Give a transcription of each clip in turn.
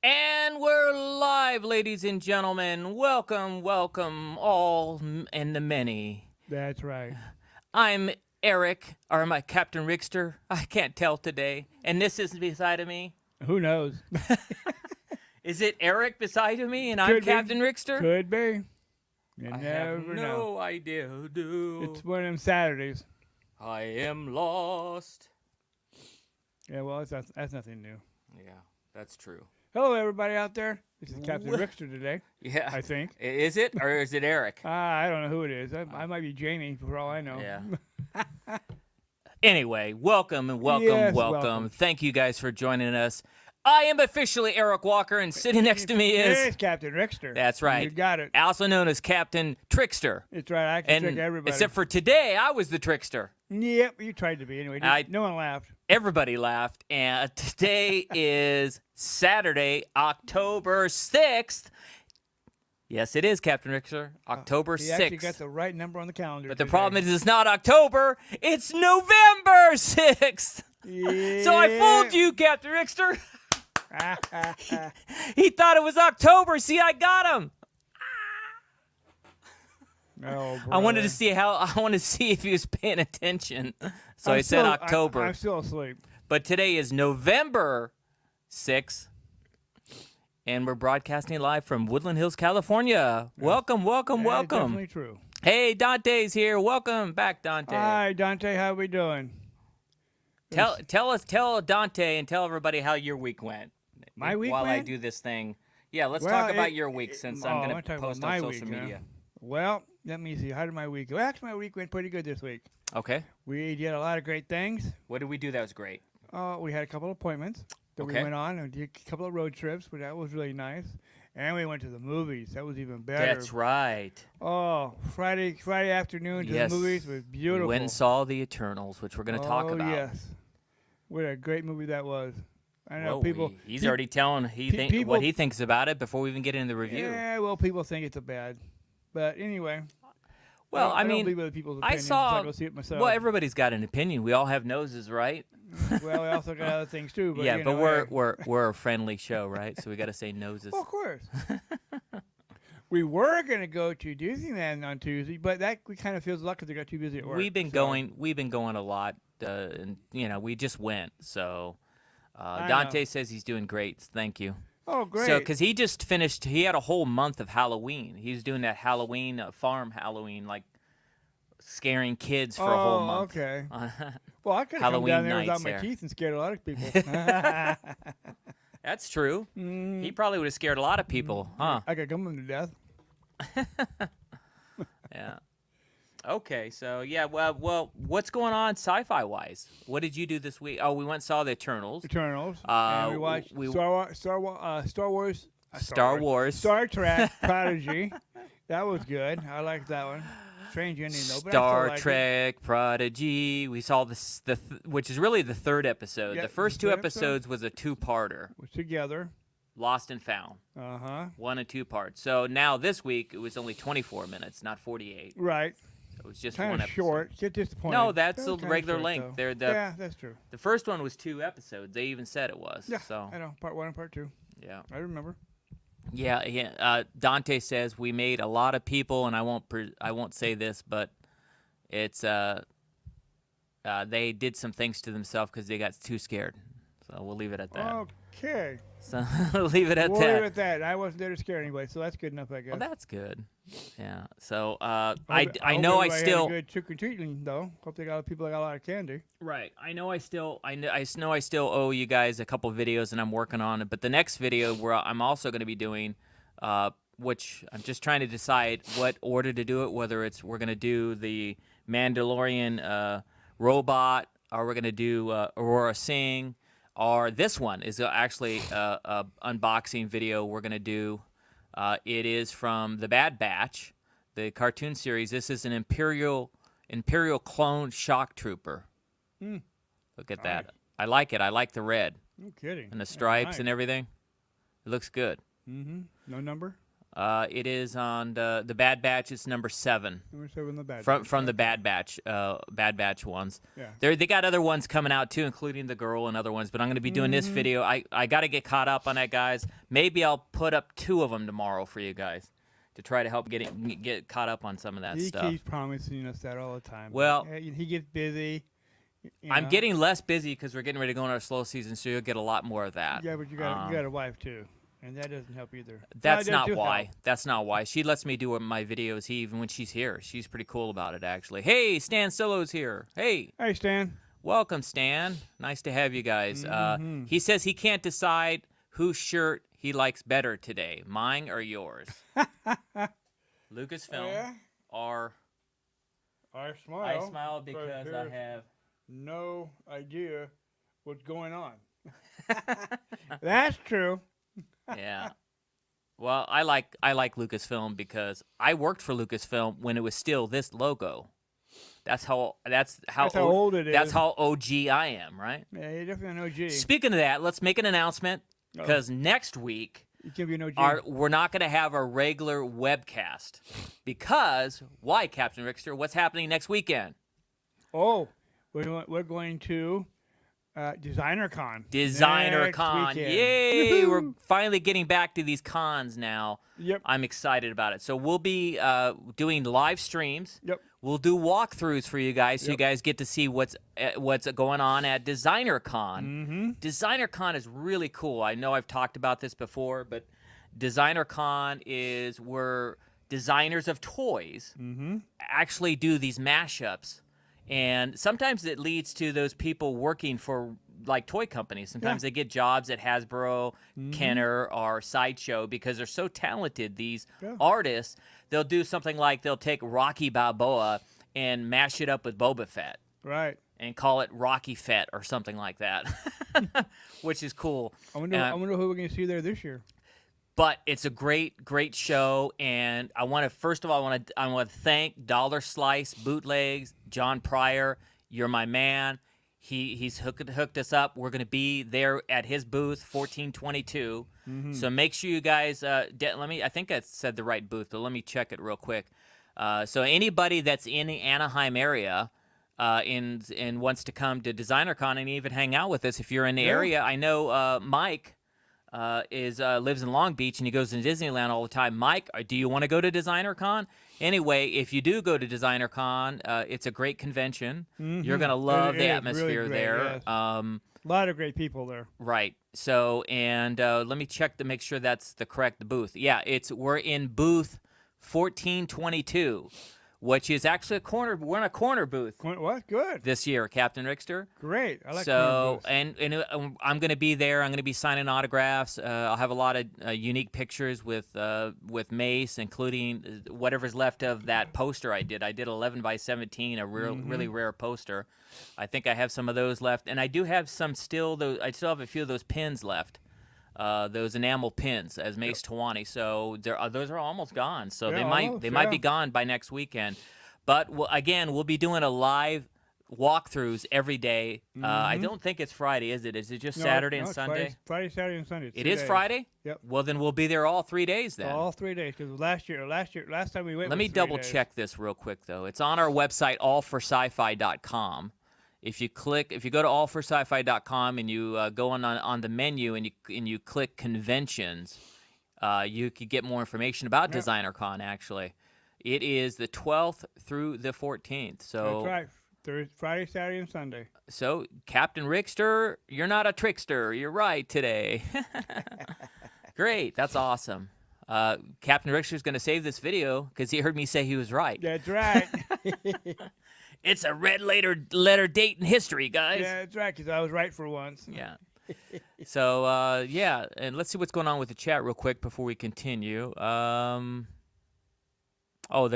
And we're live, ladies and gentlemen. Welcome, welcome, all and the many. That's right. I'm Eric, or am I Captain Rickster? I can't tell today. And this is beside of me. Who knows? Is it Eric beside of me and I'm Captain Rickster? Could be. You I never have know. no idea who do. It's one of them Saturdays. I am lost. Yeah, well, that's nothing new. Yeah, that's true. Hello, everybody out there. This is Captain Rickster today. Yeah. I think. Is it, or is it Eric? I don't know who it is. I might be Jamie, for all I know. Yeah. Anyway, welcome and welcome, Yes, welcome. Thank you guys for joining us. I am officially Eric Walker, and sitting next to me is... It's Captain Rickster. That's right. You got it. Also known as Captain Trickster. It's right. I can trick everybody. Except for today, I was the trickster. Yep, you tried to be. Anyway, no one laughed. Everybody laughed, and today is Saturday, October 6th. Yes, it is, Captain Rickster. October 6th. He actually got the right number on the calendar. But the problem is it's not October, it's November 6th. Yeah. So I fooled you, Captain Rickster. He thought it was October. See, I got him. Oh, I wanted to see if he was paying attention. So I said October. I'm still asleep. But today is November 6th. And we're broadcasting live from Woodland Hills, California. Welcome, welcome, welcome. Definitely true. Hey, Dante's here. Welcome back, Dante. Hi, Dante. How we doing? Tell Dante and tell everybody how your week went. My week while I went? do this thing. Yeah, let's talk about your week since I'm going to post on social media. Well, let me see. How did my week go? Actually, my week went pretty good this week. Okay. We did a lot of great things. What did we do that was great? We had a couple of appointments that we went on and did a couple of road trips, but that was really nice. And we went to the movies. That was even better. That's right. Oh, Friday afternoon to the movies was beautiful. We went and saw The Eternals, which we're going to talk about. Oh, yes. What a great movie that was. I know He's already telling what he thinks about it before we even get into the review. Yeah, well, people think it's a bad. But anyway. Well, I don't believe other people's opinions. I go see it myself. Well, everybody's got an opinion. We all have noses, right? Well, we also got other things too. But yeah, but we're a friendly show, right? So we got to say noses. Well, of course. We were gonna go to Disneyland on Tuesday, but that we kind of feels lucky because they got too busy at work. We've been going a lot, and we just went. So Dante says he's doing great. Thank you. Oh, great. So, because he just finished, he had a whole month of Halloween. He was doing that Halloween, farm Halloween, like scaring kids for a whole month. Oh, okay. Well, I could have come down there without my teeth and scared a lot of people. That's true. Mm. He probably would have scared a lot of people, huh? I could gum them to death. Yeah. Okay, so well, what's going on sci-fi wise? What did you do this week? Oh, we went and saw the Eternals. And we watched Star Wars, Star Trek, Prodigy. That was good. I liked that one. Strange ending though. But Star Trek, Prodigy. We saw which is really the third episode. Yeah, the first two episodes was a two-parter. Was together. Lost and Found. 1 and 2 parts. So now this week it was only 24 minutes, not 48. Right. It was just kind one of episode. Short. Get disappointed. No, that's the regular length. Yeah, that's true. The first one was 2 episodes. They even said it was. Yeah, so. I know. Part 1 and Part 2. Yeah. I remember. Yeah. Dante says we made a lot of people, and I won't say this, but it's they did some things to themselves because they got too scared. So we'll leave it at that. Okay. So we'll leave it at that. We'll leave it at that. I wasn't there to scare anybody, so that's good enough, I guess. Well, that's good. Yeah. So I know I still had a good trick or treating though. Hope they got people that got a lot of candy. Right. I know I still owe you guys a couple videos, and I'm working on it. But the next video where I'm also going to be doing, which I'm just trying to decide what order to do it. Whether we're going to do the Mandalorian robot, or we're going to do Aurora Singh. Or this one is actually a unboxing video we're going to do. It is from The Bad Batch, the cartoon series. This is an Imperial clone shock trooper. Look at that. I like it. I like the red. No kidding. And the stripes and everything. It looks good. Mm-hmm. No number? It is on the Bad Batch. It's number 7. Number 7, the Bad From the Bad Batch ones. Yeah. They got other ones coming out too, including the girl and other ones. But I'm going to be doing this video. I got to get caught up on that, guys. Maybe I'll put up 2 of them tomorrow for you guys to try to help get caught up on some of that stuff. He keeps promising us that all the time. Well, he gets busy. I'm getting less busy because we're getting ready to go in our slow season, so you'll get a lot more of that. Yeah, but you got a wife too. And that doesn't help either. That's not why. Help. That's not why. She lets me do my videos even when she's here. She's pretty cool about it, actually. Hey, Stan Sillo's here. Hey. Hey, Stan. Welcome, Stan. Nice to have you guys. He says he can't decide whose shirt he likes better today, mine or yours. Lucasfilm or I smile. I smile because I have no idea what's going on. That's true. Yeah. Well, I like Lucasfilm because I worked for Lucasfilm when it was still this logo. That's how old it is. That's how OG I am, right? Yeah, you're definitely an OG. Speaking of that, let's make an announcement because next week you can be an OG. We're not going to have our regular webcast because why, Captain Rickster? What's happening next weekend? Oh, we're going to DesignerCon. DesignerCon. Yay! We're finally getting back to these cons now. Yep. I'm excited about it. So we'll be doing live streams. Yep. We'll do walkthroughs for you guys so you guys get to see what's going on at DesignerCon. Mm-hmm. DesignerCon is really cool. I know I've talked about this before, but DesignerCon is where designers of toys actually do these mashups. And sometimes it leads to those people working for like toy companies. Sometimes they get jobs at Hasbro, Kenner, or Sideshow because they're so talented. These artists, they'll do something like they'll take Rocky Balboa and mash it up with Boba Fett. Right. And call it Rocky Fett or something like that, which is cool. I wonder who we're going to see there this year. But it's a great show, and I want to thank Dollar Slice Bootlegs, John Pryor. You're my man. He's hooked us up. We're going to be there at his booth, 1422. So make sure you guys. I think I said the right booth, but let me check it real quick. So anybody that's in the Anaheim area. And wants to come to DesignerCon and even hang out with us if you're in the area. I know Mike lives in Long Beach and he goes to Disneyland all the time. Mike, do you want to go to DesignerCon? Anyway, if you do go to DesignerCon, it's a great convention. You're gonna love the atmosphere really there. Yes. A lot of great people there. Right. So and let me check to make sure that's the correct booth. Yeah, we're in booth 1422. Which is actually we're in a corner booth. What? Good. This year, Captain Rickster. Great. I like so, and I'm going to be there. I'm going to be signing autographs. I'll have a lot of unique pictures with Mace, including whatever's left of that poster I did. I did 11 by 17, a really rare poster. I think I have some of those left, and I do have some still. I still have a few of those pins left. Those enamel pins as Mace Tawani. So those are almost gone. So they might be gone by next weekend. But again, we'll be doing a live walkthroughs every day. I don't think it's Friday, is it? Is it just Saturday and Sunday? Friday, Saturday, and Sunday. It is Friday? Yep. Well, then we'll be there all 3 days then. All 3 days because last time we went. Let me double check this real quick though. It's on our website, allforsci-fi.com. If you go to allforsci-fi.com and you go on the menu and you click conventions, you could get more information about DesignerCon. Actually, it is the 12th through the 14th. So that's right. Friday, Saturday, and Sunday. So Captain Rickster, you're not a trickster. You're right today. Great, that's awesome. Captain Rickster's going to save this video because he heard me say he was right. That's right. It's a red letter date in history, guys. Yeah, that's right, because I was right for once. Yeah. So, and let's see what's going on with the chat real quick before we continue. They're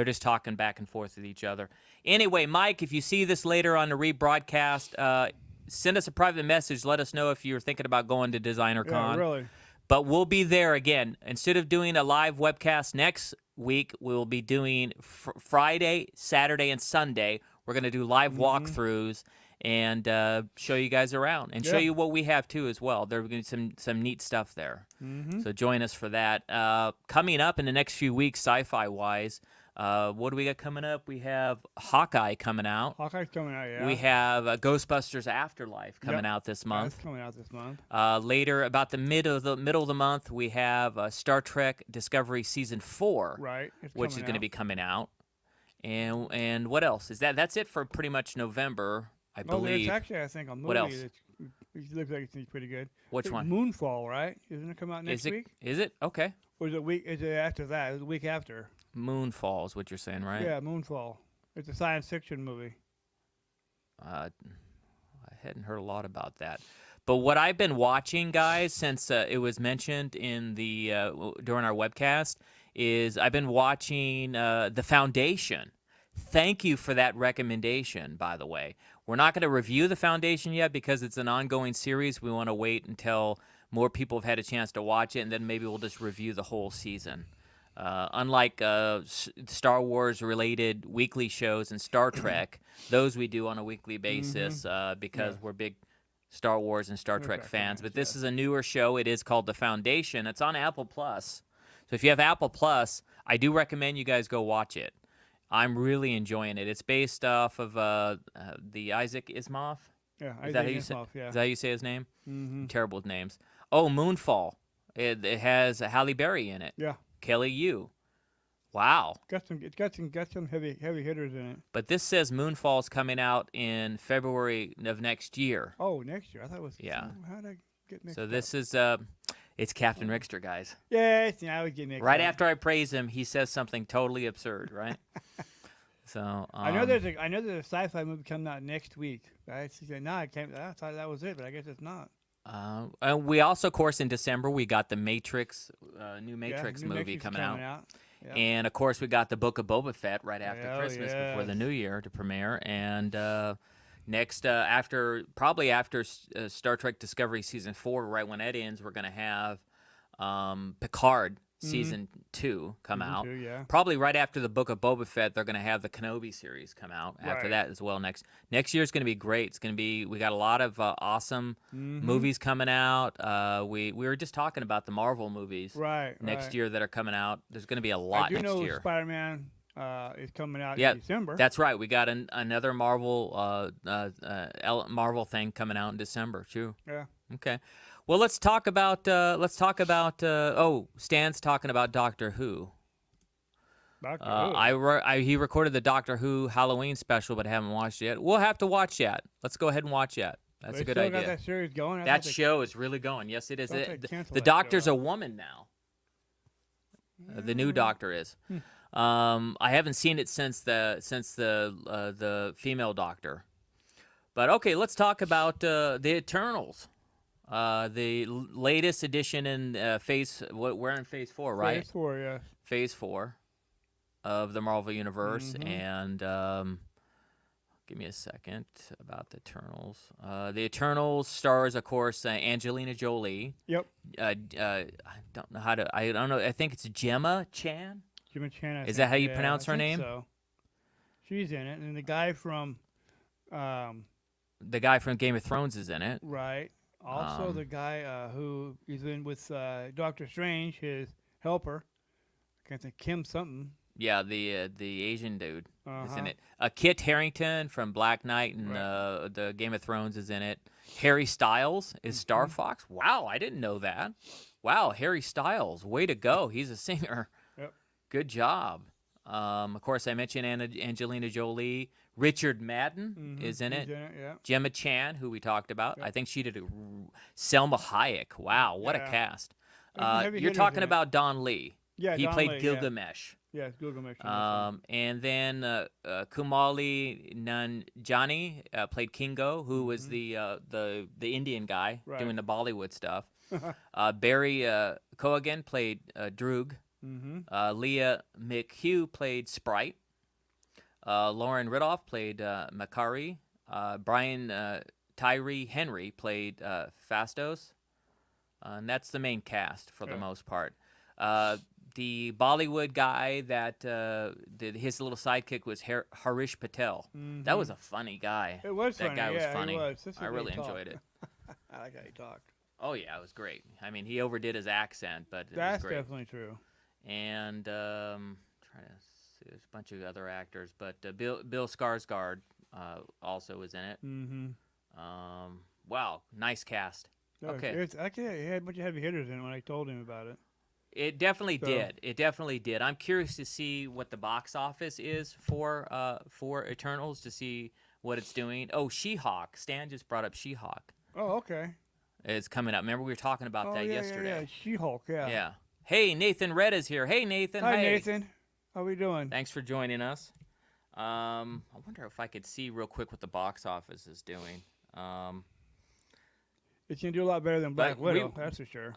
just talking back and forth with each other. Anyway, Mike, if you see this later on the rebroadcast, send us a private message. Let us know if you're thinking about going to DesignerCon. Yeah, really. But we'll be there again. Instead of doing a live webcast next week, we'll be doing Friday, Saturday, and Sunday. We're going to do live walkthroughs, and show you guys around and show you what we have too as well. There's going to be some neat stuff there. So join us for that. Coming up in the next few weeks, sci-fi wise, what do we got coming up? We have Hawkeye coming out. Hawkeye's coming out, yeah. We have Ghostbusters Afterlife coming out this month. That's coming out this month. Later, about the middle of the month, we have Star Trek Discovery Season 4, right, which is going to be coming out. And what else? That's it for pretty much November, I believe. There's actually, I think, a movie what else? It looks like it's pretty good. Which one? Moonfall, right? Isn't it come out next week? Is it? Okay. Or is it after that? It's the week after. Moonfall is what you're saying, right? Yeah, Moonfall. It's a science fiction movie. I hadn't heard a lot about that. But what I've been watching, guys, since it was mentioned in the during our webcast, is I've been watching The Foundation. Thank you for that recommendation, by the way. We're not going to review The Foundation yet because it's an ongoing series. We want to wait until more people have had a chance to watch it, and then maybe we'll just review the whole season. Unlike Star Wars-related weekly shows and Star Trek, those we do on a weekly basis because we're big Star Wars and Star Trek fans. But this is a newer show. It is called The Foundation. It's on Apple Plus. So if you have Apple Plus, I do recommend you guys go watch it. I'm really enjoying it. It's based off of the Isaac Asimov. Yeah, is that how you Asimov, say? Is that how you say his name? Mm-hmm. Terrible with names. Oh, Moonfall. It has Halle Berry in it. Yeah. Kelly Yu. Wow. It's got some heavy hitters in it. But this says Moonfall's coming out in February of next year. Oh, next year. I thought it was. Yeah. How did I get mixed So up? this is it's Captain Rickster, guys. Yeah, I was getting mixed Right up. after I praise him, he says something totally absurd, right? So I know there's a sci-fi movie coming out next week. I thought that was it, but I guess it's not. And we also, of course, in December, we got the Matrix, new Matrix movie Matrix coming out. Yeah. And, of course, we got the Book of Boba Fett right after Oh, Christmas before the yes. New Year to premiere. And next, probably after Star Trek Discovery Season 4, right when that ends, we're going to have Picard Season 2 come out. Season 2, yeah. Probably right after the Book of Boba Fett, they're going to have the Kenobi series come out after Right. that as well. Next year is going to be great. It's going to be, we got a lot of awesome movies coming out. We were just talking about the Marvel movies next year that are coming out. There's going to be a lot next year. Spider-Man is coming out Yeah, in December. that's right. We got another Marvel Marvel thing coming out in December too. Yeah. Okay. Well, let's talk about Stan's talking about Doctor Who. He recorded the Doctor Who Halloween special, but I haven't watched it yet. We'll have to watch that. Let's go ahead and watch that. That's a good idea. Got that series going. That show is really going. Yes, it is. thought they canceled The that Doctor's show. a woman now. The new Doctor is. I haven't seen it since the female Doctor. But okay, let's talk about the Eternals. The latest edition in we're in phase 4, right? Phase 4, yeah. Phase 4 of the Marvel Universe. And give me a second about the Eternals. The Eternals stars, of course, Angelina Jolie. Yep. I don't know I don't know. I think it's Gemma Chan. Gemma Chan. Is that how you pronounce her I think name? So. She's in it, and the guy from Game of Thrones is in it. Right. Also, the guy who is in with Doctor Strange, his helper. I can't think, Kim something. Yeah, the Asian dude is in it. Kit Harington from Black Knight and the Game of Thrones is in it. Harry Styles is Star Fox. Wow, I didn't know that. Wow, Harry Styles, way to go. He's a singer. Yep. Good job. Of course, I mentioned Angelina Jolie. Richard Madden is in it. Yeah. Gemma Chan, who we talked about. Yep. I think she did Selma Hayek. Wow, what a cast. You're talking about Don Lee. Yeah, he Don played Lee, Gilgamesh. Yeah, it's Gilgamesh. And then Kumali Nanjiani played Kingo, who was the Indian guy doing the Bollywood stuff. Barry Cogan played Droog. Leah McHugh played Sprite. Lauren Ridloff played Makari. Brian Tyree Henry played Fastos. And that's the main cast for the most part. the Bollywood guy that his little sidekick was Harish Patel. That was a funny guy. It was that funny. guy was Yeah, funny. he was. I really enjoyed it. I like how he talked. Oh yeah, it was great. I mean, he overdid his accent, but it That's was great. definitely true. And trying to see, there's a bunch of other actors, but Bill Skarsgård also was in it. Wow, nice cast. Okay. He had a bunch of heavy hitters in it when I told him about it. It definitely did. It definitely did. I'm curious to see what the box office is for Eternals, to see what it's doing. Oh, She-Hulk. Stan just brought up She-Hulk. Oh, okay. It's coming up. Remember we were talking about that yesterday. Yeah, She-Hulk, yeah. Yeah. Hey, Nathan Red is here. Hey, Nathan. Hi, hey. Nathan. How we doing? Thanks for joining us. I wonder if I could see real quick what the box office is doing. It's going to do a lot better than Black Widow, that's for sure.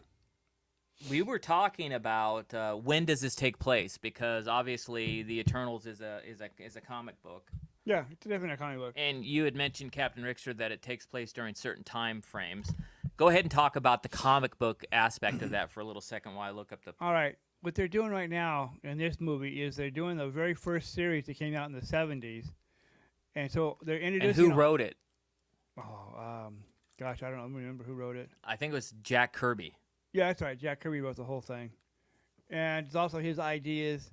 We were talking about when does this take place, because obviously the Eternals is a comic book. Yeah, it's definitely a comic book. And you had mentioned, Captain Rickster, that it takes place during certain time frames. Go ahead and talk about the comic book aspect of that for a little second while I look up the... All right. What they're doing right now in this movie is they're doing the very first series that came out in the 70s. And so they're introducing... And who wrote it? Oh, gosh, I don't remember who wrote it. I think it was Jack Kirby. Yeah, that's right. Jack Kirby wrote the whole thing. And it's also his ideas,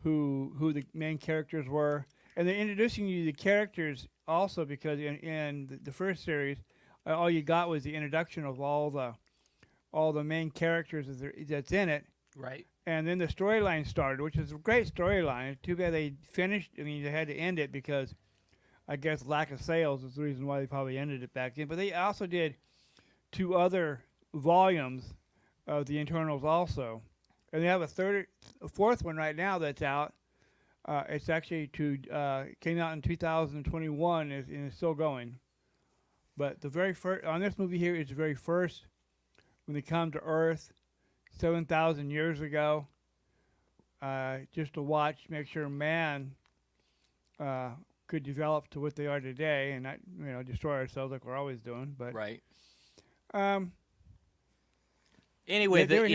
who the main characters were. And they're introducing you to the characters also, because in the first series, all you got was the introduction of all the main characters that's in it. Right. And then the storyline started, which is a great storyline. Too bad they finished. I mean, they had to end it because I guess lack of sales is the reason why they probably ended it back then. But they also did 2 other volumes of the Eternals also. And they have a fourth one right now that's out. It's actually came out in 2021 and it's still going. But the very first on this movie here is the very first when they come to Earth 7,000 years ago, just to watch, make sure man could develop to what they are today, and not destroy ourselves like we're always doing. But right. Anyway, they were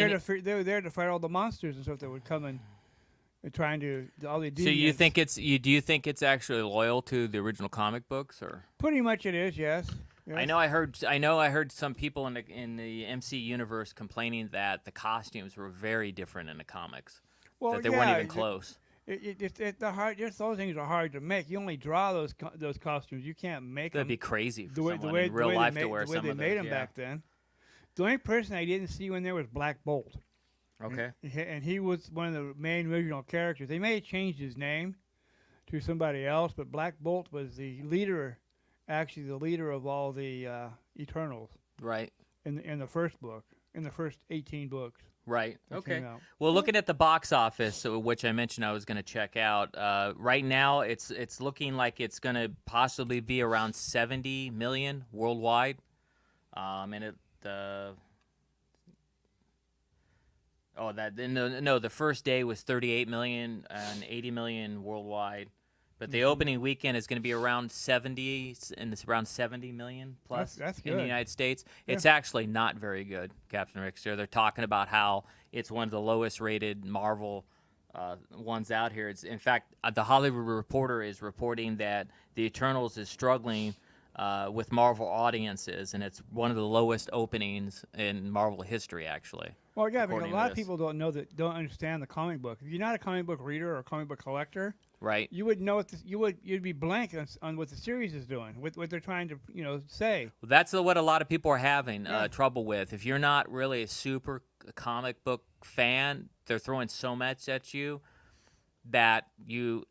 there to fight all the monsters and stuff that would come and trying to all the. So you think do you think it's actually loyal to the original comic books, or? Pretty much it is, yes. Yes. I know I heard some people in the MC universe complaining that the costumes were very different in the comics. Well, that they weren't even close. Just those things are hard to make. You only draw those costumes. You can't make them. That'd be crazy for someone in real life to wear some of them. The way they made them back then. The only person I didn't see when there was Black Bolt. Okay. And he was one of the main original characters. They may have changed his name to somebody else, but Black Bolt was the leader. Actually, the leader of all the Eternals. Right. In the first book, in the first 18 books. Right. Okay. Well, looking at the box office, which I mentioned I was going to check out, right now it's looking like it's going to possibly be around 70 million worldwide, and the first day was 38 million and 80 million worldwide. But the opening weekend is going to be around 70, and it's around 70 million plus that's in the United States. Yeah. It's actually not very good, Captain Rickster. They're talking about how it's one of the lowest rated Marvel ones out here. In fact, the Hollywood Reporter is reporting that the Eternals is struggling with Marvel audiences, and it's one of the lowest openings in Marvel history, actually. Well, yeah, because a lot of people don't understand the comic book. If you're not a comic book reader or a comic book collector, right, you would know you'd be blank on what the series is doing, what they're trying to say. Well, that's what a lot of people are having trouble with. If you're not really a super comic book fan, they're throwing so much at you that you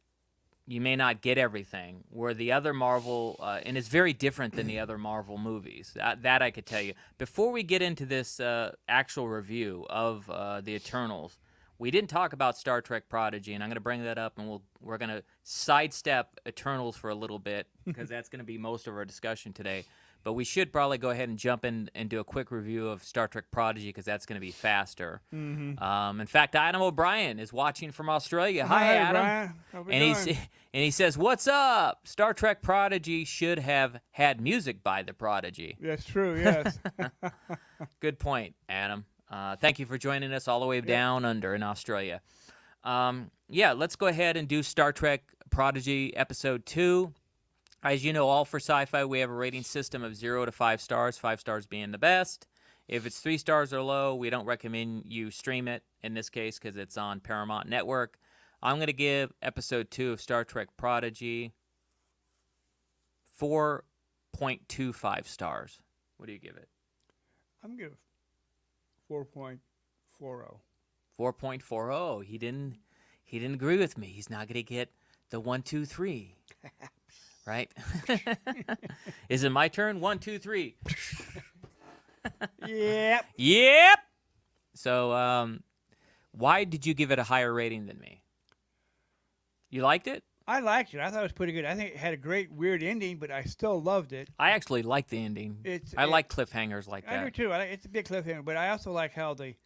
may not get everything. Where the other Marvel, and it's very different than the other Marvel movies. That I could tell you. Before we get into this actual review of the Eternals, we didn't talk about Star Trek Prodigy, and I'm going to bring that up, and we're going to sidestep Eternals for a little bit because that's going to be most of our discussion today. But we should probably go ahead and jump in and do a quick review of Star Trek Prodigy because that's going to be faster. Mm-hmm. In fact, Adam O'Brien is watching from Australia. Hi, Adam. Brian. How we doing? And he says, "What's up? Star Trek Prodigy should have had music by the Prodigy." That's true. Yes. Good point, Adam. Thank you for joining us all the way down under in Australia. Yeah, let's go ahead and do Star Trek Prodigy Episode 2. As you know, all for sci-fi, we have a rating system of 0 to 5 stars, 5 stars being the best. If it's 3 stars or low, we don't recommend you stream it, in this case, because it's on Paramount Network. I'm going to give Episode 2 of Star Trek Prodigy 4.25 stars. What do you give it? I'm going to 4.40. 4.40. He didn't agree with me. He's not going to get the 1, 2, 3. Right? Is it my turn? 1, 2, 3. Yep. Yep. So, why did you give it a higher rating than me? You liked it? I liked it. I thought it was pretty good. I think it had a great weird ending, but I still loved it. I actually like the ending. I like cliffhangers like that. I do too. It's a big cliffhanger, but I also like how they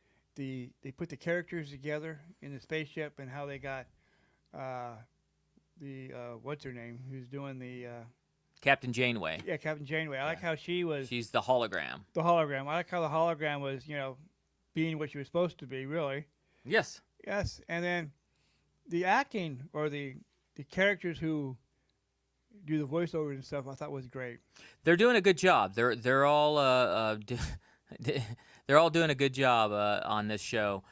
put the characters together in the spaceship and how they got what's her name? Who's doing the Captain Janeway. Yeah, Captain Janeway. I like how she's the hologram. The hologram. I like how the hologram was, being what she was supposed to be, really. Yes. Yes, and then the acting or the characters who do the voiceovers and stuff, I thought was great. They're doing a good job. They're all they're all doing a good job on this show.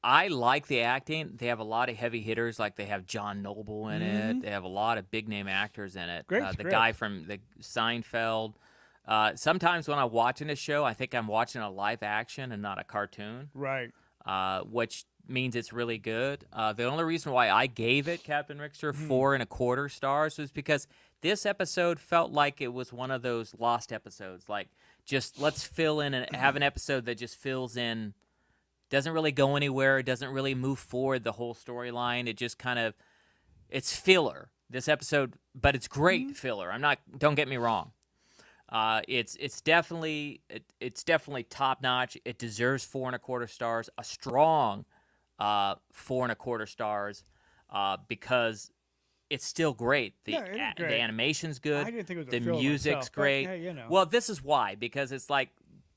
I like the acting. They have a lot of heavy hitters, like they have John Noble in it. They have a lot of big name actors in it. Great the guy from the Seinfeld. Sometimes when I'm watching a show, I think I'm watching a live action and not a cartoon. Right. Which means it's really good. The only reason why I gave it, Captain Rickster, 4.25 stars was because this episode felt like it was one of those lost episodes. Like, just let's fill in and have an episode that just fills in, doesn't really go anywhere, it doesn't really move forward the whole storyline. It just kind of, it's filler. This episode, but it's great filler. Don't get me wrong. It's definitely top notch. It deserves 4.25 stars, a strong 4.25 stars, because it's still great. It is great. The animation's good. I didn't think it was a the filler music's myself, great. But, yeah, Well, this is why, because it's like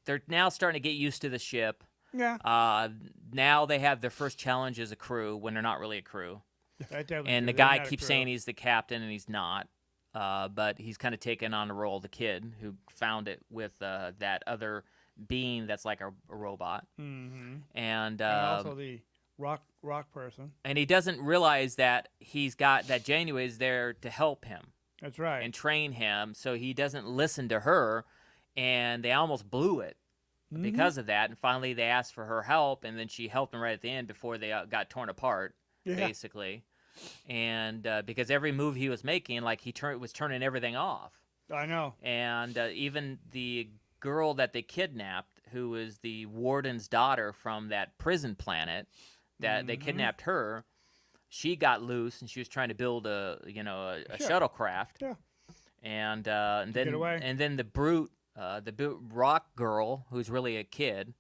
they're now starting to get used to the ship. Yeah. Now they have their first challenge as a crew when they're not really a crew. And the They're guy not a keeps crew. saying he's the captain, and he's not. But he's kind of taken on the role of the kid who found it with that other being that's like a robot. Mm-hmm. And also the rock person. And he doesn't realize that he's got that Janeway is there to help him That's right. and train him, so he doesn't listen to her, and they almost blew it because of that. And finally, they asked for her help, and then she helped him right at the end before they got torn apart, basically. And because every move he was making, like was turning everything off. I know. And even the girl that they kidnapped, who was the warden's daughter from that prison planet, that they kidnapped her, she got loose and she was trying to build a shuttlecraft. Yeah. And then the brute rock girl, who's really a kid,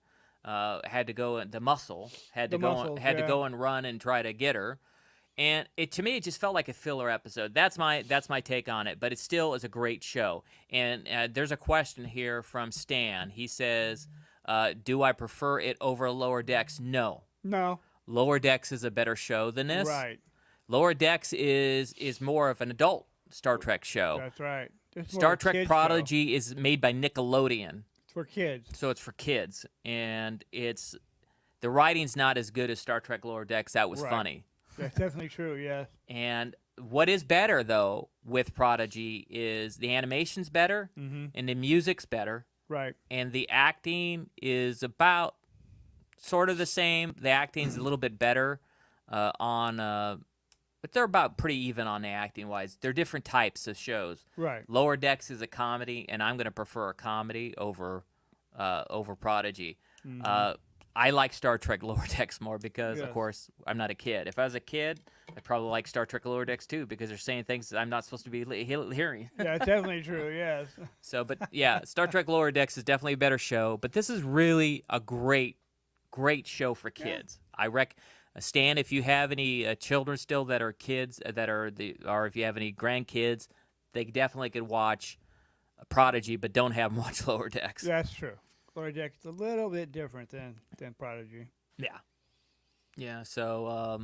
had to go go and run and try to get her. And to me, it just felt like a filler episode. That's my take on it. But it still is a great show. And there's a question here from Stan. He says, "Do I prefer it over Lower Decks?" No. Lower Decks is a better show than this. Right. Lower Decks is more of an adult Star Trek show. That's right. Star Trek Prodigy is made by Nickelodeon. It's for kids. So it's for kids, and the writing's not as good as Star Trek Lower Decks. That was funny. That's definitely true, yes. And what is better, though, with Prodigy is the animation's better, and the music's better. Right. And the acting is about sort of the same. The acting's a little bit better but they're about pretty even on the acting-wise. They're different types of shows. Right. Lower Decks is a comedy, and I'm going to prefer a comedy over Prodigy. I like Star Trek Lower Decks more because, of course, I'm not a kid. If I was a kid, I'd probably like Star Trek Lower Decks too because they're saying things that I'm not supposed to be hearing. Yeah, it's definitely true, yes. So, but yeah, Star Trek Lower Decks is definitely a better show, but this is really a great show for kids. Yeah. Stan, if you have any children still that are kids or if you have any grandkids, they definitely could watch Prodigy, but don't have them watch Lower Decks. That's true. Glory Jacket's a little bit different than Prodigy. Yeah. Yeah. So,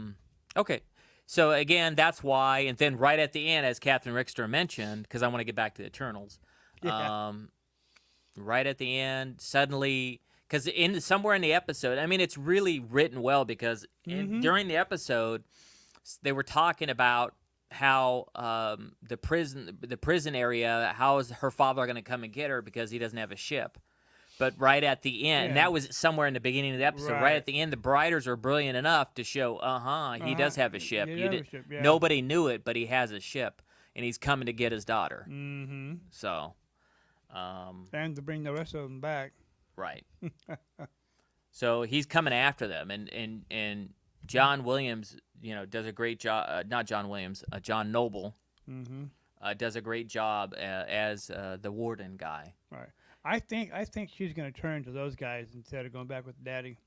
okay. So again, that's why. And then right at the end, as Captain Rickster mentioned, because I want to get back to the Eternals. Yeah. Right at the end, suddenly, because somewhere in the episode, I mean, it's really written well because during the episode, they were talking about how the prison area, how is her father going to come and get her because he doesn't have a ship. But right at the end, and that was somewhere in the beginning of the episode, right at the end, the writers are brilliant enough to show, he does have a ship. Nobody knew it, but he has a ship, and he's coming to get his daughter. Mm-hmm. So, and to bring the rest of them back. Right. So he's coming after them, and John Williams, does a great job. Not John Williams, John Noble, does a great job as the warden guy. Right. I think she's going to turn to those guys instead of going back with Daddy.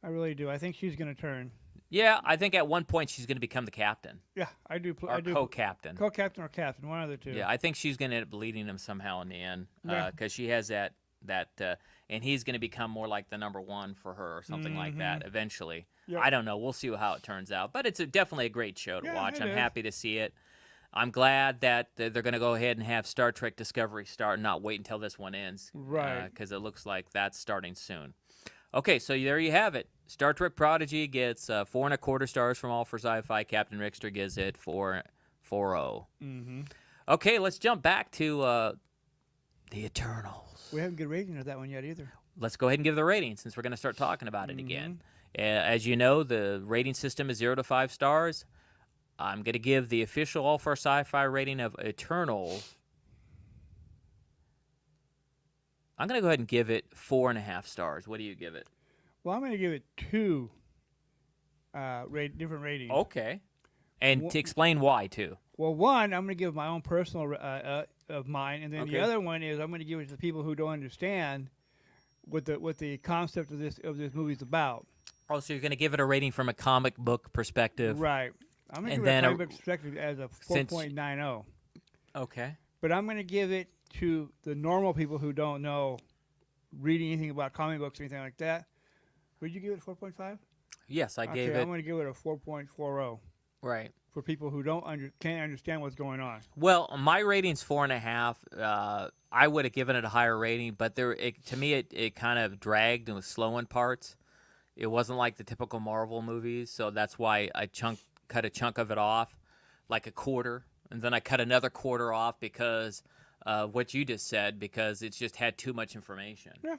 I really do. I think she's going to turn. Yeah, I think at one point she's going to become the captain. Yeah, I do. Or co-captain. Co-captain or captain, one of the two. Yeah, I think she's going to end up leading him somehow in the end because she has that, and he's going to become more like the number one for her or something like that eventually. Yep. I don't know. We'll see how it turns out. But it's definitely a great show to watch. I'm happy to see it. I'm glad that they're going to go ahead and have Star Trek Discovery start and not wait until this one ends. Right. Because it looks like that's starting soon. Okay, so there you have it. Star Trek Prodigy gets 4.25 stars from All for Sci-Fi. Captain Rickster gives it 4.0. Mm-hmm. Okay, let's jump back to the Eternals. We haven't good rating of that one yet either. Let's go ahead and give the rating since we're going to start talking about it again. As you know, the rating system is 0 to 5 stars. I'm going to give the official All for Sci-Fi rating of Eternals. I'm going to go ahead and give it 4.5 stars. What do you give it? Well, I'm going to give it 2 different ratings. Okay. And to explain why, too. Well, one, I'm going to give my own personal of mine, and then the other one is I'm going to give it to people who don't understand what the concept of this movie is about. Oh, so you're going to give it a rating from a comic book perspective. Right. I'm going to give it a comic book perspective as a 4.90. Okay. But I'm going to give it to the normal people who don't know reading anything about comic books or anything like that. Would you give it 4.5? Yes, I gave it. I'm going to give it a 4.40. Right. For people who can't understand what's going on. Well, my rating's 4.5. I would have given it a higher rating, but to me it kind of dragged and was slow in parts. It wasn't like the typical Marvel movies, so that's why I cut a chunk of it off, like a quarter, and then I cut another quarter off because what you just said, because it's just had too much information. Yeah.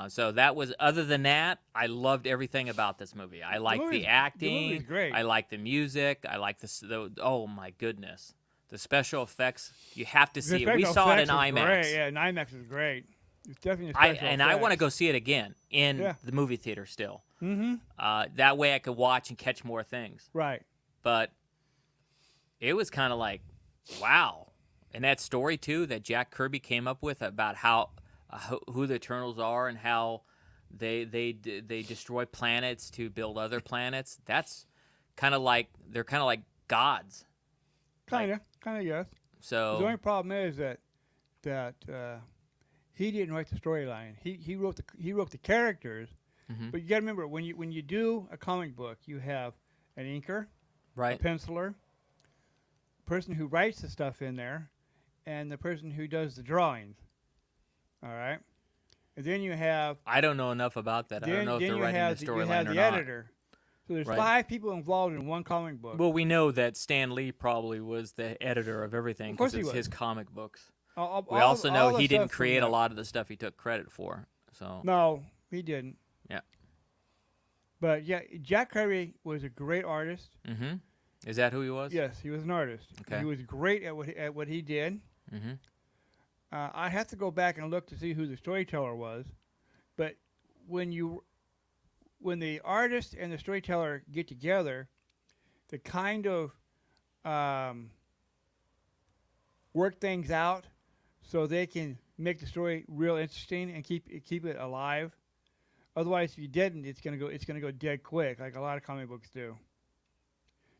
So that was. Other than that, I loved everything about this movie. I like the acting. The movie's great. I like the music. I like oh my goodness, the special effects. You have to see it. We saw it in IMAX. Great. Yeah, IMAX is great. It's definitely a special effects. I want to go see it again in the movie theater still. Mm-hmm. That way I could watch and catch more things. Right. But it was kind of like, wow. And that story, too, that Jack Kirby came up with about who the Eternals are and how they destroy planets to build other planets. That's kind of like, they're kind of like gods. Kind of, yes. So the only problem is that he didn't write the storyline. He wrote the characters. Mm-hmm. But you got to remember, when you do a comic book, you have an inker, right, a penciler, person who writes the stuff in there, and the person who does the drawings. All right, and then you have. I don't know enough about that. I don't know if they're writing the storyline or not. You have the editor. So there's 5 people involved in one comic book. Well, we know that Stan Lee probably was the editor of everything because it's his comic books. We also know he didn't create a lot of the stuff he took credit for. So no, he didn't. Yeah. But yeah, Jack Kirby was a great artist. Mm-hmm. Is that who he was? Yes, he was an artist. Okay. He was great at what he did. Mm-hmm. I have to go back and look to see who the storyteller was, but when the artist and the storyteller get together, to kind of work things out so they can make the story real interesting and keep it alive. Otherwise, if you didn't, it's gonna go dead quick, like a lot of comic books do.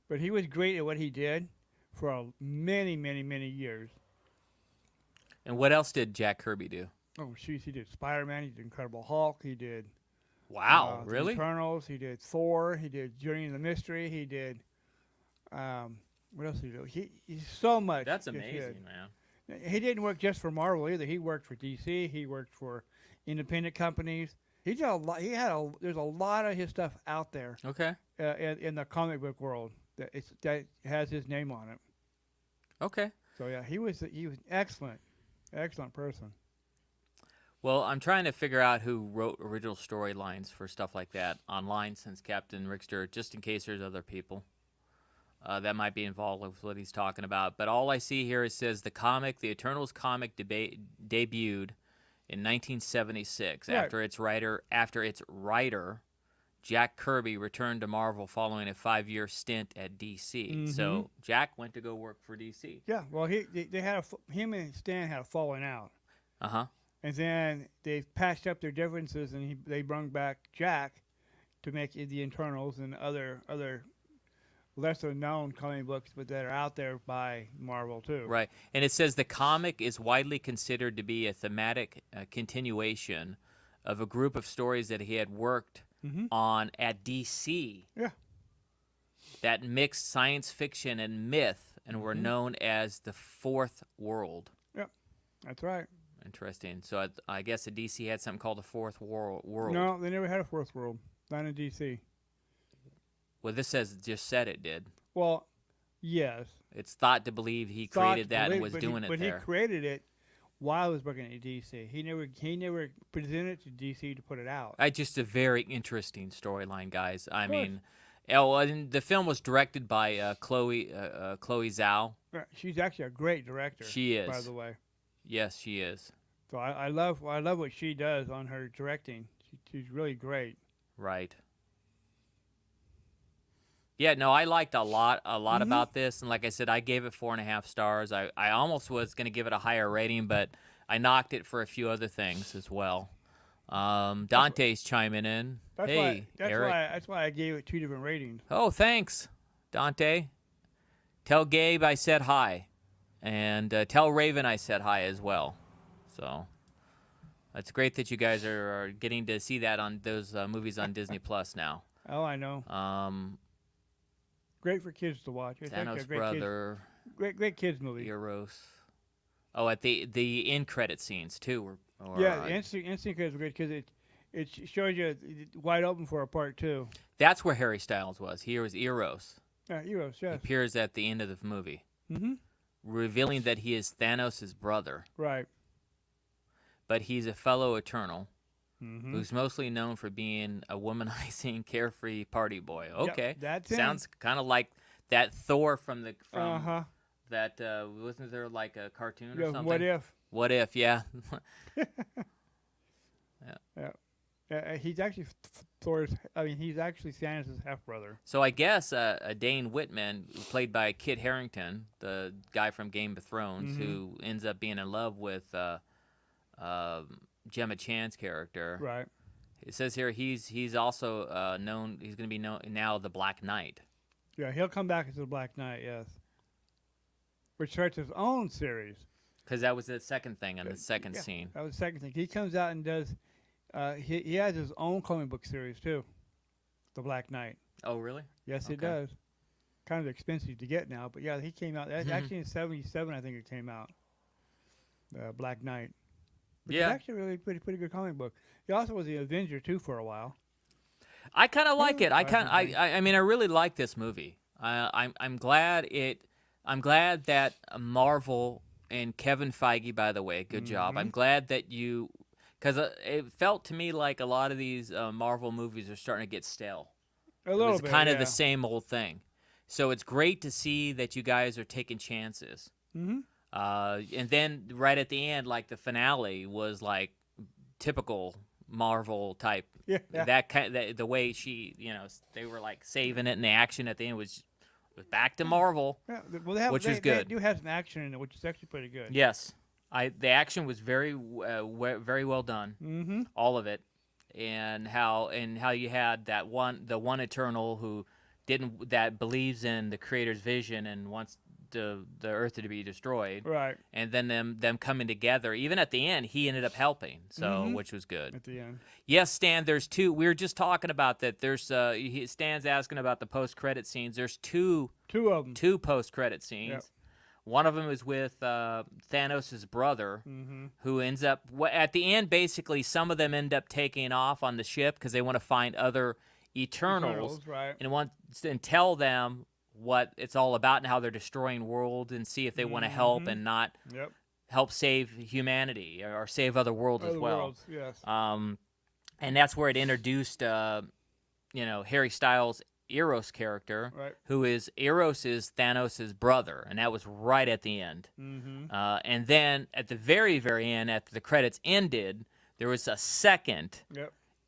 But he was great at what he did for many, many, many years. And what else did Jack Kirby do? Oh, jeez, he did Spider-Man. He did Incredible Hulk. He did Wow, the really? Eternals. He did Thor. He did Journey in the Mystery. He did what else did he do? He's so much. That's just amazing, did. man. He didn't work just for Marvel either. He worked for DC. He worked for independent companies. He did a lot. There's a lot of his stuff out there Okay. in the comic book world that has his name on it. Okay. So yeah, he was excellent person. Well, I'm trying to figure out who wrote original storylines for stuff like that online since Captain Rickster, just in case there's other people that might be involved with what he's talking about. But all I see here it says the Eternals comic debuted in 1976 Right. after its writer Jack Kirby returned to Marvel following a 5-year stint at DC. So Jack went to go work for DC. Yeah, well, they had him and Stan had a falling out, Uh-huh. and then they patched up their differences, and they brought back Jack to make the Internals and other lesser known comic books, but that are out there by Marvel too. Right. And it says the comic is widely considered to be a thematic continuation of a group of stories that he had worked on at DC. Yeah. That mixed science fiction and myth and were known as the Fourth World. Yep, that's right. Interesting. So I guess the DC had something called the Fourth World. No, they never had a fourth world. Not in DC. Well, this just said it did. Well, yes. It's thought to believe he created that and was doing it but there. He created it while he was working at DC. He never presented it to DC to put it out. Just a very interesting storyline, guys. I mean, and the film was directed by Chloe Zhao. She's actually a great director. She is, by the way. Yes, she is. So I love what she does on her directing. She's really great. Right. Yeah, no, I liked a lot about this, and like I said, I gave it 4.5 stars. I almost was going to give it a higher rating, but I knocked it for a few other things as well. Dante's chiming in. Hey, Eric. That's why I gave it 2 different ratings. Oh, thanks, Dante. Tell Gabe I said hi, and tell Raven I said hi as well. So it's great that you guys are getting to see that on those movies on Disney Plus now. Oh, I know. Great for kids to watch. It's Thanos' a great brother. Great kids movie. Eros. Oh, at the end credit scenes too. Yeah, the instant credits were great because it shows you wide open for a part 2. That's where Harry Styles was. Here was Eros. Yeah, Eros. He Yes. appears at the end of the movie, revealing that he is Thanos' brother, Right. but he's a fellow Eternal. Who's mostly known for being a womanizing, carefree party boy. Okay, Yep, that's him. sounds kind of like that Thor from that. Wasn't there like a cartoon or something? What if? What if? Yeah. Yeah. He's actually Thor's. I mean, he's actually Thanos' half brother. So I guess Dane Whitman, played by Kit Harington, the guy from Game of Thrones, who ends up being in love with Gemma Chan's character. Right. It says here he's also known. He's going to be known now the Black Knight. Yeah, he'll come back as the Black Knight. Yes. Which starts his own series. Because that was the second thing in the second scene. That was the second thing. He comes out and does. He has his own comic book series too. The Black Knight. Oh, really? Yes, it does. Kind of expensive to get now, but yeah, he came out. Actually in '77, I think it came out. Black Knight. Which is actually really pretty good comic book. He also was the Avenger too for a while. I kind of like it. I mean, I really like this movie. I'm glad that Marvel and Kevin Feige, by the way, good job. I'm glad that because it felt to me like a lot of these Marvel movies are starting to get stale. A little bit. It's kind of the same old thing. So it's great to see that you guys are taking chances. And then right at the end, like the finale was like typical Marvel type. Yeah. The way they were like saving it, and the action at the end was back to Marvel, which is good. They do have some action in it, which is actually pretty good. Yes, the action was very well done. All of it, and how you had the one Eternal who believes in the Creator's vision and wants the Earth to be destroyed. Right. And then them coming together. Even at the end, he ended up helping, so which was good. At the end. Yes, Stan. There's two. We were just talking about that. There's Stan's asking about the post-credit scenes. There's two of them. Two post-credit scenes. Yep. One of them is with Thanos' brother, who ends up at the end. Basically, some of them end up taking off on the ship because they want to find other Eternals, right. and tell them what it's all about and how they're destroying worlds, and see if they want to help and not help save humanity or save other worlds as well. Worlds, yes. And that's where it introduced, Harry Styles' Eros character, right. who is Thanos' brother, and that was right at the end. And then at the very, very end, after the credits ended, there was a second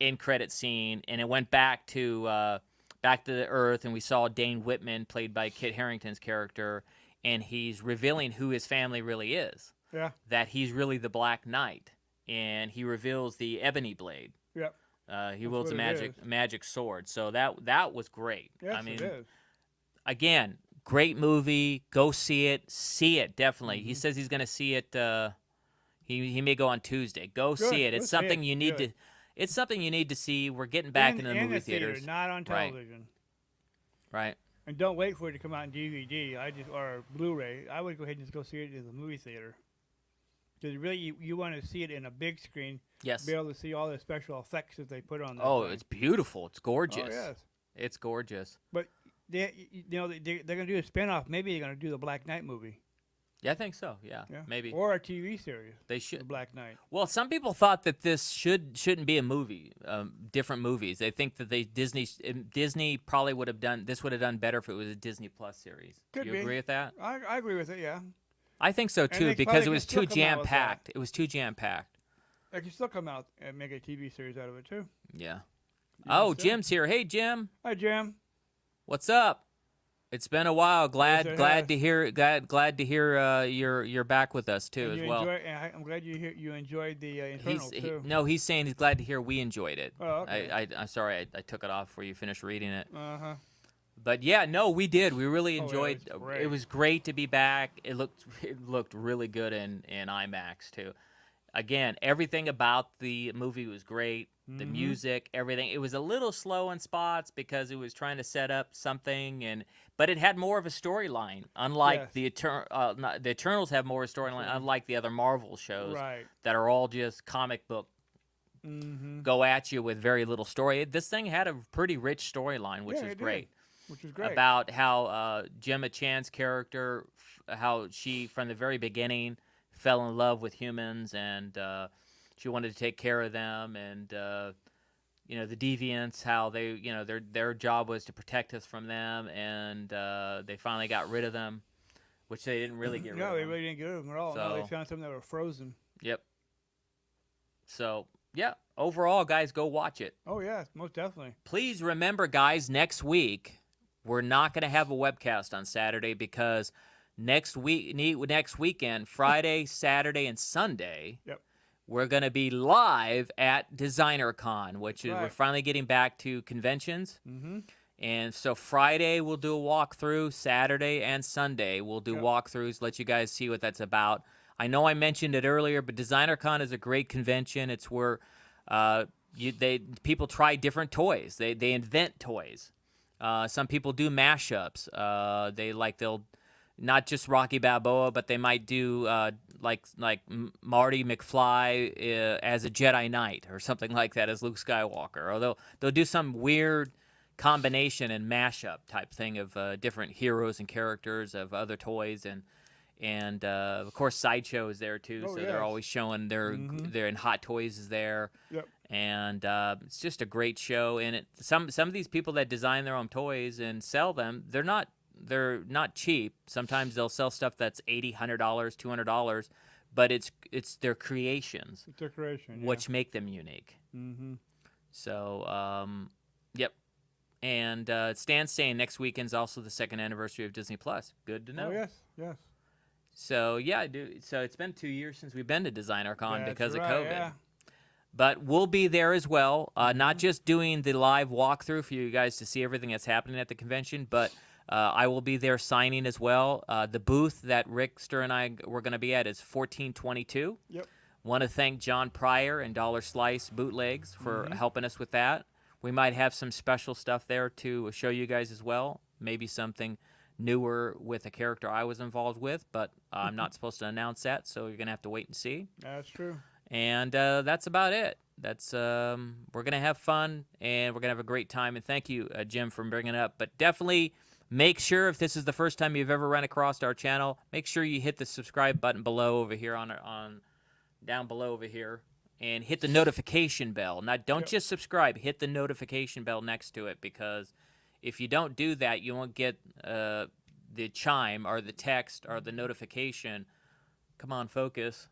end credit scene, and it went back to the Earth, and we saw Dane Whitman, played by Kit Harington's character, and he's revealing who his family really is. Yeah. That he's really the Black Knight, and he reveals the Ebony Blade. Yep. He wields a magic sword. So that was great. Yes, I mean, it is. Again, great movie. Go see it. See it, definitely. He says he's going to see it. He may go on Tuesday. Go see it. It's something you need to. It's something you need to see. We're getting back into the movie theaters. Theater, not on television. Right. And don't wait for it to come out in DVD. Or Blu-ray. I would go ahead and just go see it in the movie theater. Because really, you want to see it in a big screen. Yes. Be able to see all the special effects that they put on that. Oh, it's beautiful. It's gorgeous. Oh, yes. It's gorgeous. But they're going to do a spinoff. Maybe they're going to do the Black Knight movie. Yeah, I think so. Yeah, maybe. Or a TV series. They should. The Black Knight. Well, some people thought that this shouldn't be a movie. Different movies. They think that Disney probably would have done better if it was a Disney Plus series. Could Do be. you agree with that? I agree with it. Yeah. I think so too, they because it probably was can still too come out jam with packed. It was too jam packed. They can still come out and make a TV series out of it too. Yeah. Yeah, Oh, so- Jim's here. Hey, Jim. Hi, Jim. What's up? It's been a while. Glad it glad has. to hear. Glad to hear you're back with us too And as well. I'm glad you enjoyed the Eternals too. He's saying he's glad to hear we enjoyed it. Oh, okay. I'm sorry I took it off before you finished reading it. Uh-huh. But yeah, no, we did. We really yeah, enjoyed. it was great. It was great to be back. It looked really good in IMAX too. Again, everything about the movie was great. The music, everything. It was a little slow in spots because it was trying to set up something, but it had more of a storyline. Unlike the Eternals have more storyline. Unlike the other Marvel shows that are all just comic book. Go at you with very little story. This thing had a pretty rich storyline, which is great. Which is great. About how Gemma Chan's character, how she from the very beginning fell in love with humans, and she wanted to take care of them, and the deviants, how they, their job was to protect us from them, and they finally got rid of them, which they didn't really get rid of. No, they them. really didn't get rid of them at all. No, they found some that were frozen. Yep. So yeah, overall, guys, go watch it. Oh yeah, most definitely. Please remember, guys, next week we're not going to have a webcast on Saturday because next weekend, Friday, Saturday, and Sunday, we're going to be live at Designer Con, which is we're finally getting back to conventions. And so Friday we'll do a walkthrough. Saturday and Sunday we'll do walkthroughs, let you guys see what that's about. I know I mentioned it earlier, but Designer Con is a great convention. It's where people try different toys. They invent toys. Some people do mashups. They'll not just Rocky Balboa, but they might do like Marty McFly as a Jedi Knight or something like that as Luke Skywalker. Or they'll do some weird combination and mashup type thing of different heroes and characters of other toys, and of course Sideshow is there too. So they're always showing their in Hot Toys is there. And it's just a great show. And some of these people that design their own toys and sell them, they're not cheap. Sometimes they'll sell stuff that's $80, $100, $200, but it's their creations. It's their creation, which make them unique. So, yep. And Stan's saying next weekend's also the second anniversary of Disney Plus. Good to know. Oh yes. So yeah, so it's been 2 years since we've been to Designer Con because of right, COVID. Yeah. But we'll be there as well, not just doing the live walkthrough for you guys to see everything that's happening at the convention, but I will be there signing as well. The booth that Rickster and I were going to be at is 1422. Yep. Want to thank John Pryor and Dollar Slice Bootlegs for helping us with that. We might have some special stuff there to show you guys as well. Maybe something newer with a character I was involved with, but I'm not supposed to announce that, so you're going to have to wait and see. That's true. And that's about it. That's we're going to have fun, and we're going to have a great time. And thank you, Jim, for bringing it up. But definitely make sure, if this is the first time you've ever run across our channel, make sure you hit the subscribe button below over here down below over here, and hit the notification bell. Now, don't just subscribe. Hit the notification bell next to it, because if you don't do that, you won't get the chime or the text or the notification. Come on, focus.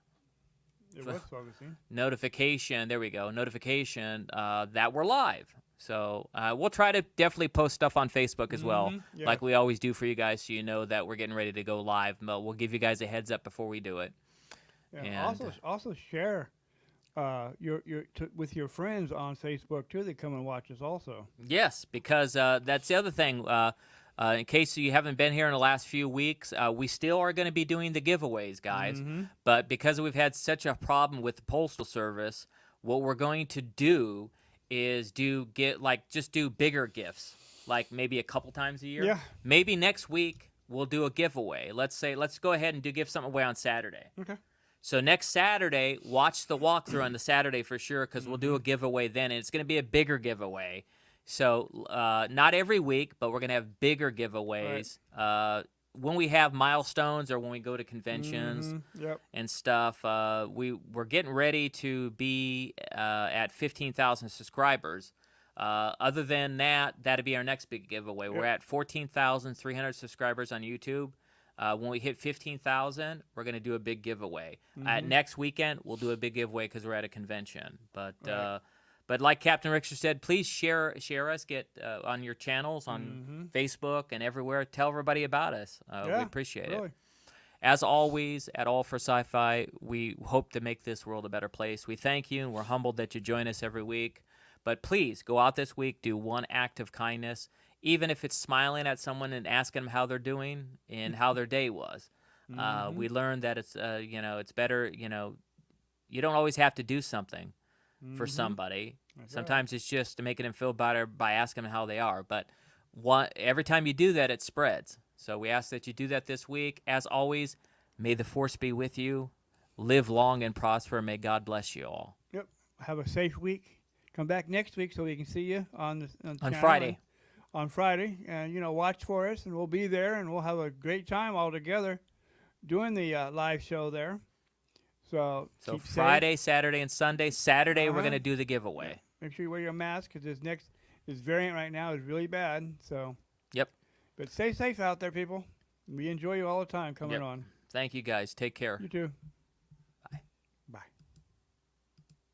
It was focusing. Notification. There we go. Notification that we're live. So we'll try to definitely post stuff on Facebook as well, like we always do for you guys, so you know that we're getting ready to go live. But we'll give you guys a heads up before we do it. Yeah, And also share with your friends on Facebook too. They come and watch us also. Yes, because that's the other thing. In case you haven't been here in the last few weeks, we still are going to be doing the giveaways, guys. But because we've had such a problem with the Postal Service, what we're going to do is just do bigger gifts, like maybe a couple times a year. Yeah. Maybe next week we'll do a giveaway. Let's go ahead and give something away on Saturday. Okay. So next Saturday, watch the walkthrough on the Saturday for sure, because we'll do a giveaway then, and it's going to be a bigger giveaway. So not every week, but we're going to have bigger giveaways when we have milestones or when we go to conventions and stuff. We're getting ready to be at 15,000 subscribers. Other than that, that'll be our next big giveaway. We're at 14,300 subscribers on YouTube. When we hit 15,000, we're going to do a big giveaway. Next weekend, we'll do a big giveaway because we're at a convention. But like Captain Richter said, please share us. Get on your channels on Facebook and everywhere. Tell everybody about us. We appreciate it. As always, at All for Sci-Fi, we hope to make this world a better place. We thank you, and we're humbled that you join us every week. But please, go out this week, do one act of kindness, even if it's smiling at someone and asking them how they're doing and how their day was. We learned that it's better, you don't always have to do something for somebody. Sometimes it's just making them feel better by asking them how they are. But every time you do that, it spreads. So we ask that you do that this week. As always, may the force be with you. Live long and prosper. May God bless you all. Yep. Have a safe week. Come back next week so we can see you on Friday. On Friday, and watch for us, and we'll be there, and we'll have a great time all together doing the live show there. So keep Friday, safe. Saturday, and Sunday. Saturday, we're going to do the giveaway. Make sure you wear your mask, because this variant right now is really bad. So but stay safe out there, people. We enjoy you all the time coming on. Thank you, guys. Take care. You too.